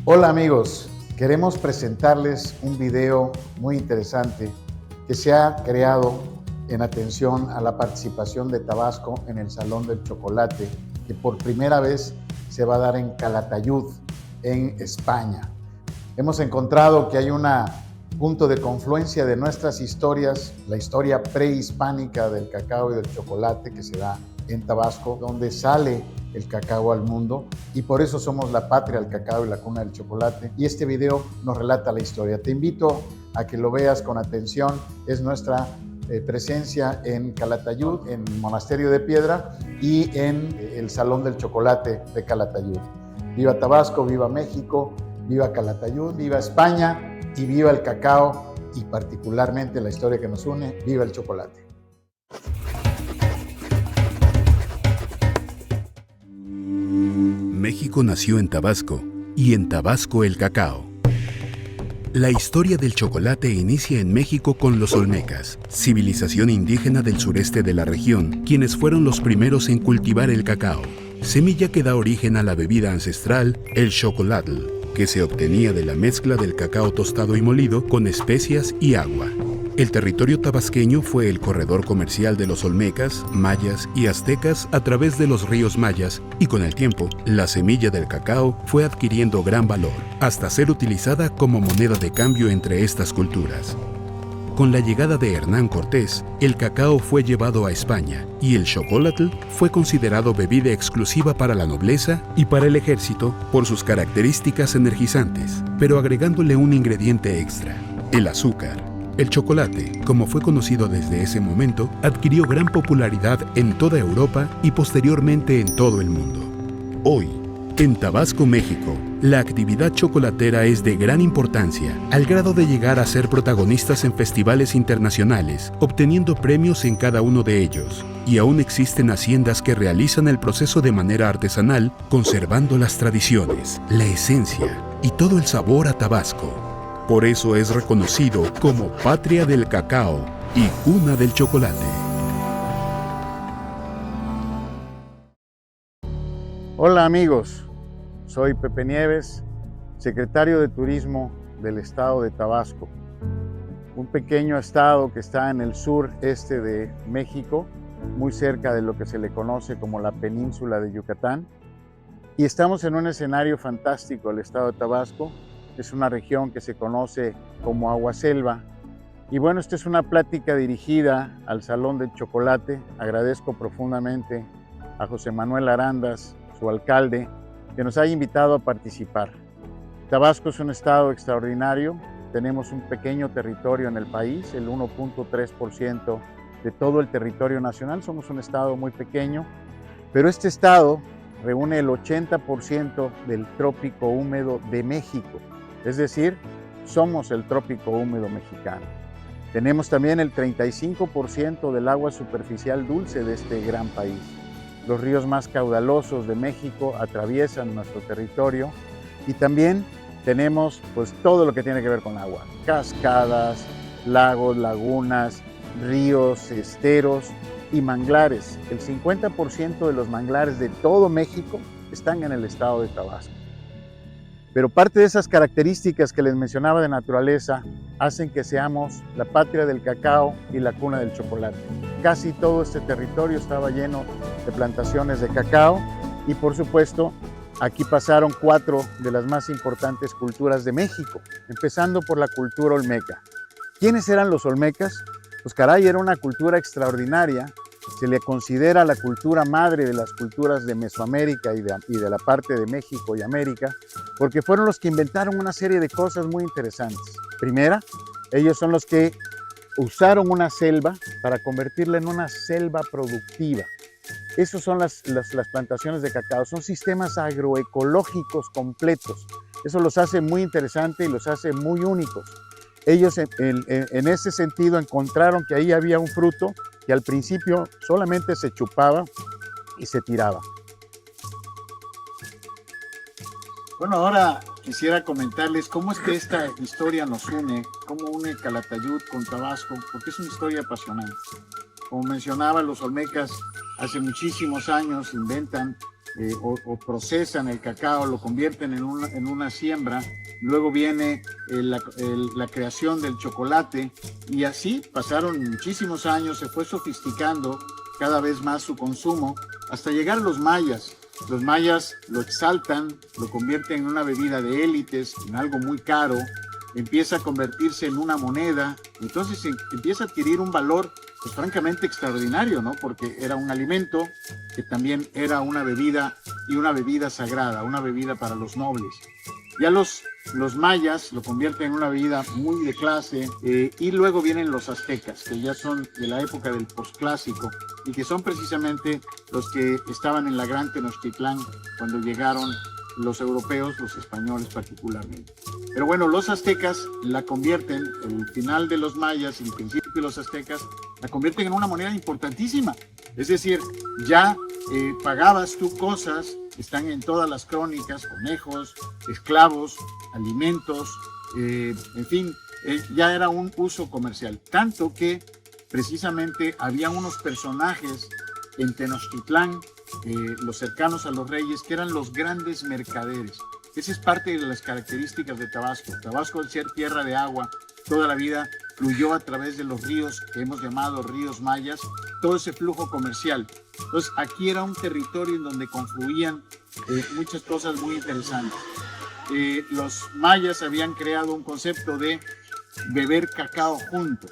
Hola amigos, queremos presentarles un video muy interesante que se ha creado en atención a la participación de Tabasco en el Salón del Chocolate, que por primera vez se va a dar en Calatayud, en España. Hemos encontrado que hay un punto de confluencia de nuestras historias, la historia prehispánica del cacao y del chocolate que se da en Tabasco, donde sale el cacao al mundo, y por eso somos la patria del cacao y la cuna del chocolate, y este video nos relata la historia. Te invito a que lo veas con atención. Es nuestra presencia en Calatayud, en Monasterio de Piedra y en el Salón del Chocolate de Calatayud. Viva Tabasco, viva México, viva Calatayud, viva España y viva el cacao, y particularmente la historia que nos une, viva el chocolate. México nació en Tabasco, y en Tabasco el cacao. La historia del chocolate inicia en México con los olmecas, civilización indígena del sureste de la región, quienes fueron los primeros en cultivar el cacao, semilla que da origen a la bebida ancestral, el xocolatl, que se obtenía de la mezcla del cacao tostado y molido con especias y agua. El territorio tabasqueño fue el corredor comercial de los olmecas, mayas y aztecas a través de los ríos mayas, y con el tiempo, la semilla del cacao fue adquiriendo gran valor, hasta ser utilizada como moneda de cambio entre estas culturas. Con la llegada de Hernán Cortés, el cacao fue llevado a España y el xocolatl fue considerado bebida exclusiva para la nobleza y para el ejército por sus características energizantes, pero agregándole un ingrediente extra, el azúcar. El chocolate, como fue conocido desde ese momento, adquirió gran popularidad en toda Europa y posteriormente en todo el mundo. Hoy, en Tabasco, México, la actividad chocolatera es de gran importancia, al grado de llegar a ser protagonistas en festivales internacionales, obteniendo premios en cada uno de ellos. Y aún existen haciendas que realizan el proceso de manera artesanal, conservando las tradiciones, la esencia y todo el sabor a Tabasco. Por eso es reconocido como patria del cacao y cuna del chocolate. Hola amigos, soy Pepe Nieves, secretario de Turismo del estado de Tabasco, un pequeño estado que está en el sureste de México, muy cerca de lo que se le conoce como la península de Yucatán. Y estamos en un escenario fantástico, el estado de Tabasco. Es una región que se conoce como aguaselva. Y bueno, esta es una plática dirigida al Salón del Chocolate. Agradezco profundamente a José Manuel Arandas, su alcalde, que nos haya invitado a participar. Tabasco es un estado extraordinario. Tenemos un pequeño territorio en el país, el 1.3% de todo el territorio nacional. Somos un estado muy pequeño, pero este estado reúne el 80% del trópico húmedo de México. Es decir, somos el trópico húmedo mexicano. Tenemos también el 35% del agua superficial dulce de este gran país. Los ríos más caudalosos de México atraviesan nuestro territorio, y también tenemos pues todo lo que tiene que ver con agua: cascadas, lagos, lagunas, ríos, esteros y manglares. El 50% de los manglares de todo México están en el estado de Tabasco. Pero parte de esas características que les mencionaba de naturaleza hacen que seamos la patria del cacao y la cuna del chocolate. Casi todo este territorio estaba lleno de plantaciones de cacao, y por supuesto aquí pasaron 4 de las más importantes culturas de México, empezando por la cultura olmeca. ¿Quiénes eran los olmecas? Pues caray, era una cultura extraordinaria. Se le considera la cultura madre de las culturas de Mesoamérica y de la parte de México y América, porque fueron los que inventaron una serie de cosas muy interesantes. Primera, ellos son los que usaron una selva para convertirla en una selva productiva. Esas son las plantaciones de cacao, son sistemas agroecológicos completos. Eso los hace muy interesantes y los hace muy únicos. Ellos en ese sentido encontraron que ahí había un fruto que al principio solamente se chupaba y se tiraba. Bueno, ahora quisiera comentarles cómo es que esta historia nos une, cómo une Calatayud con Tabasco, porque es una historia apasionante. Como mencionaba, los olmecas hace muchísimos años inventan o procesan el cacao, lo convierten en una siembra. Luego viene la creación del chocolate y así pasaron muchísimos años, se fue sofisticando cada vez más su consumo hasta llegar a los mayas. Los mayas lo exaltan, lo convierten en una bebida de élites, en algo muy caro, empieza a convertirse en una moneda, entonces empieza a adquirir un valor pues francamente extraordinario, ¿no? Porque era un alimento que también era una bebida y una bebida sagrada, una bebida para los nobles. Ya los mayas lo convierten en una bebida muy de clase y luego vienen los aztecas, que ya son de la época del posclásico y que son precisamente los que estaban en la Gran Tenochtitlán cuando llegaron los europeos, los españoles particularmente. Pero bueno, los aztecas la convierten, el final de los mayas y el principio de los aztecas, la convierten en una moneda importantísima. Es decir, ya pagabas tú cosas, están en todas las crónicas, conejos, esclavos, alimentos, en fin, ya era un uso comercial. Tanto que precisamente había unos personajes en Tenochtitlán, los cercanos a los reyes, que eran los grandes mercaderes. Esa es parte de las características de Tabasco. Tabasco, al ser tierra de agua, toda la vida fluyó a través de los ríos que hemos llamado ríos mayas, todo ese flujo comercial. Entonces, aquí era un territorio en donde confluían muchas cosas muy interesantes. Los mayas habían creado un concepto de beber cacao juntos,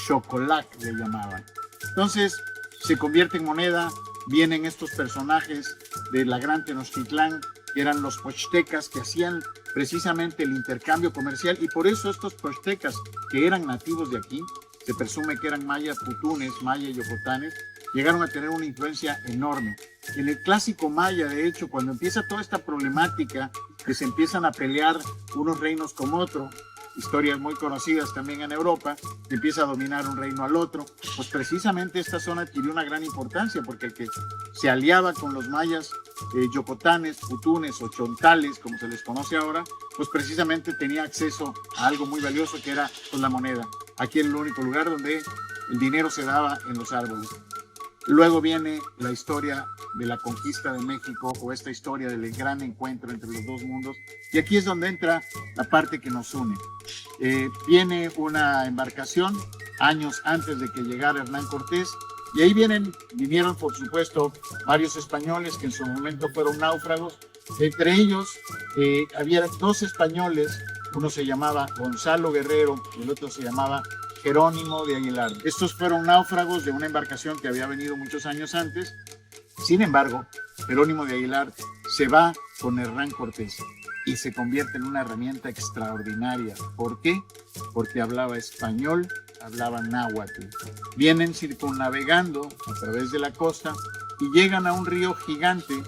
chocolate le llamaban. Entonces, se convierte en moneda, vienen estos personajes de la Gran Tenochtitlán, que eran los pochtecas, que hacían precisamente el intercambio comercial, y por eso estos pochtecas, que eran nativos de aquí, se presume que eran mayas putunes, mayas yocotanes, llegaron a tener una influencia enorme. En el clásico maya, de hecho, cuando empieza toda esta problemática, que se empiezan a pelear unos reinos con otro, historias muy conocidas también en Europa, que empieza a dominar un reino al otro, pues precisamente esta zona adquirió una gran importancia, porque el que se aliaba con los mayas yocotanes, putunes o chontales, como se les conoce ahora, pues precisamente tenía acceso a algo muy valioso que era pues, la moneda. Aquí era el único lugar donde el dinero se daba en los árboles. Luego viene la historia de la conquista de México, o esta historia del gran encuentro entre los dos mundos, y aquí es donde entra la parte que nos une. Viene una embarcación años antes de que llegara Hernán Cortés, y ahí vinieron por supuesto varios españoles que en su momento fueron náufragos. Entre ellos había dos españoles, uno se llamaba Gonzalo Guerrero y el otro se llamaba Jerónimo de Aguilar. Estos fueron náufragos de una embarcación que había venido muchos años antes. Sin embargo, Jerónimo de Aguilar se va con Hernán Cortés y se convierte en una herramienta extraordinaria. ¿Por qué? Porque hablaba español, hablaba náhuatl. Vienen circunnavegando a través de la costa y llegan a un río gigante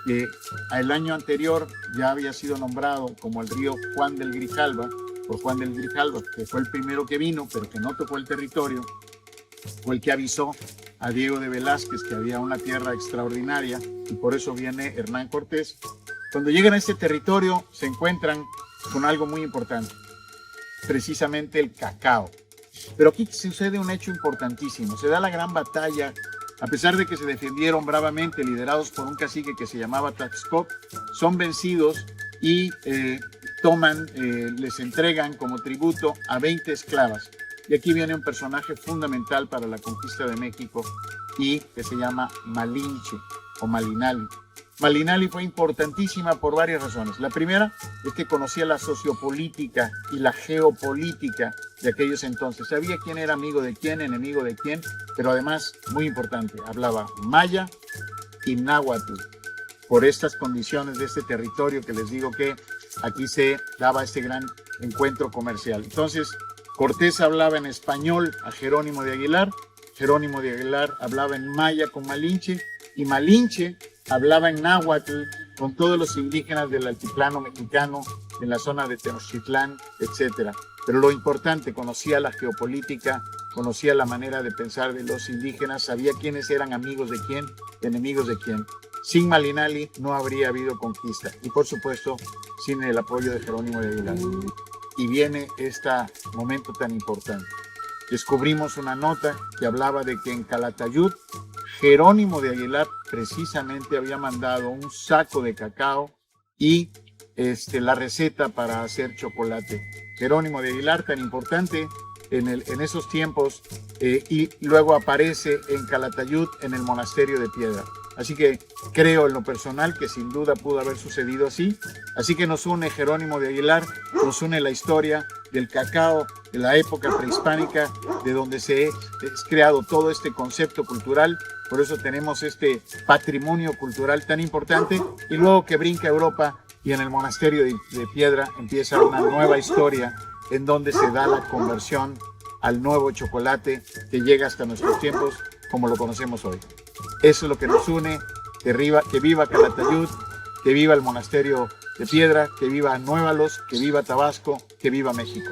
que el año anterior ya había sido nombrado como el río Juan del Grijalva, por Juan del Grijalva, que fue el primero que vino, pero que no tocó el territorio, fue el que avisó a Diego de Velázquez que había una tierra extraordinaria, y por eso viene Hernán Cortés. Cuando llegan a este territorio se encuentran con algo muy importante, precisamente el cacao. Pero aquí sucede un hecho importantísimo, se da la gran batalla, a pesar de que se defendieron bravamente, liderados por un cacique que se llamaba Taxcoc, son vencidos y les entregan como tributo a 20 esclavas. Y aquí viene un personaje fundamental para la conquista de México y que se llama Malinche o Malinali. Malinali fue importantísima por varias razones. La primera es que conocía la sociopolítica y la geopolítica de aquellos entonces. Sabía quién era amigo de quién, enemigo de quién, pero además, muy importante, hablaba maya y náhuatl. Por estas condiciones de este territorio que les digo que aquí se daba este gran encuentro comercial. Entonces, Cortés hablaba en español a Jerónimo de Aguilar hablaba en maya con Malinche, y Malinche hablaba en náhuatl con todos los indígenas del altiplano mexicano, en la zona de Tenochtitlán, etc. Pero lo importante, conocía la geopolítica, conocía la manera de pensar de los indígenas, sabía quiénes eran amigos de quién, enemigos de quién. Sin Malinali no habría habido conquista, y por supuesto sin el apoyo de Jerónimo de Aguilar. Y viene este momento tan importante. Descubrimos una nota que hablaba de que en Calatayud Jerónimo de Aguilar precisamente había mandado un saco de cacao y la receta para hacer chocolate. Jerónimo de Aguilar, tan importante en esos tiempos, y luego aparece en Calatayud, en el monasterio de Piedra. Así que creo en lo personal que sin duda pudo haber sucedido así. Así que nos une Jerónimo de Aguilar, nos une la historia del cacao, de la época prehispánica, de donde se ha creado todo este concepto cultural. Por eso tenemos este patrimonio cultural tan importante, y luego que brinca a Europa y en el monasterio de Piedra empieza una nueva historia en donde se da la conversión al nuevo chocolate que llega hasta nuestros tiempos como lo conocemos hoy. Eso es lo que nos une. Que viva Calatayud, que viva el monasterio de Piedra, que viva Nuévalos, que viva Tabasco, que viva México.